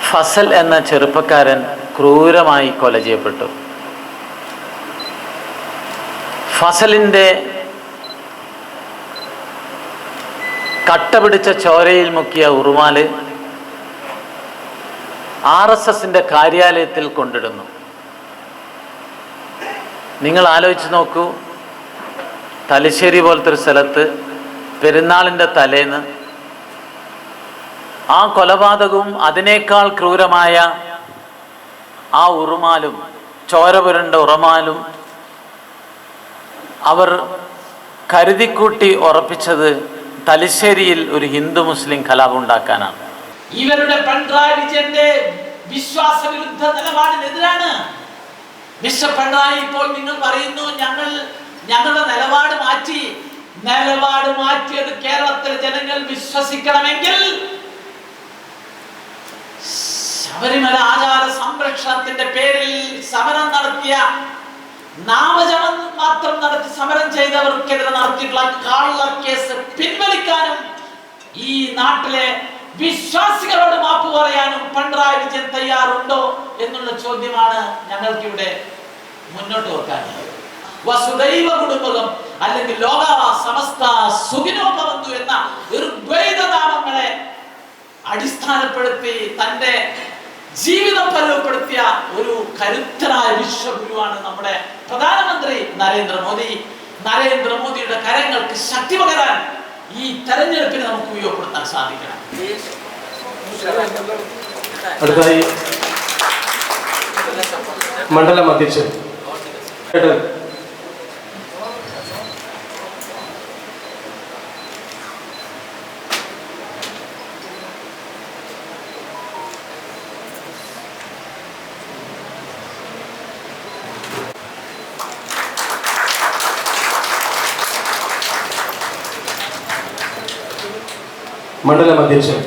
ഫസൽ എന്ന ചെറുപ്പക്കാരൻ ക്രൂരമായി കൊല ചെയ്യപ്പെട്ടു. ഫസലിൻ്റെ കട്ട പിടിച്ച ചോരയിൽ മുക്കിയ ഉറുമാല് RSSന്റെ കാര്യാലയത്തിൽ കൊണ്ടിടുന്നു. നിങ്ങൾ ആലോചിച്ച് നോക്കൂ, തലശ്ശേരി പോലത്തെ ഒരു സ്ഥലത്ത് പെരുന്നാളിൻ്റെ തലേന്ന് ആ കൊലപാതകവും അതിനേക്കാൾ ക്രൂരമായ ആ ഉറുമാലും ചോര പുരണ്ട ഉറുമാലും അവർ കരുതിക്കൂട്ടി ഉറപ്പിച്ചത് തലശ്ശേരിയിൽ ഒരു ഹിന്ദു മുസ്ലിം കലാപം ഉണ്ടാക്കാനാണ്. ഇവരുടെ പിണറായി വിജയന്റെ വിശ്വാസവിരുദ്ധ നിലപാടിനെതിരാണ്. മിസ്റ്റർ പിണറായി, ഇപ്പോൾ നിങ്ങൾ പറയുന്നു ഞങ്ങളുടെ നിലപാട് മാറ്റിയത് കേരളത്തിലെ ജനങ്ങൾ വിശ്വസിക്കണമെങ്കിൽ ശബരിമല ആചാര സംരക്ഷണത്തിന്റെ പേരിൽ സമരം നടത്തിയ, നാമജപം മാത്രം നടത്തി സമരം ചെയ്തവർക്കെതിരെ നടത്തിയിട്ടുള്ള കള്ളക്കേസ് പിൻവലിക്കാനും ഈ നാട്ടിലെ വിശ്വാസികളോട് മാപ്പ് പറയാനും പിണറായി വിജയൻ തയ്യാറുണ്ടോ എന്നുള്ള ചോദ്യമാണ് ഞങ്ങൾക്കിവിടെ മുന്നോട്ട് വെക്കാനുള്ളത്. വസുദൈവ കുടുംബകം അല്ലെങ്കിൽ ലോക സമസ്ത സുഖിനോ ഭവന്തു എന്ന ഋഗ്വേദനാമങ്ങളെ അടിസ്ഥാനപ്പെടുത്തി തന്റെ ജീവിതം പരവപ്പെടുത്തിയ ഒരു കരുത്തരായ വിശ്വഗുരുവാണ് നമ്മുടെ പ്രധാനമന്ത്രി നരേന്ദ്രമോദി. നരേന്ദ്രമോദിയുടെ കരങ്ങൾക്ക് ശക്തി പകരാൻ ഈ തെരഞ്ഞെടുപ്പിനെ നമുക്ക് ഉപയോഗപ്പെടുത്താൻ സാധിക്കണം. അടുത്തായി മണ്ഡലം അധ്യക്ഷൻ മണ്ഡലം അധ്യക്ഷൻ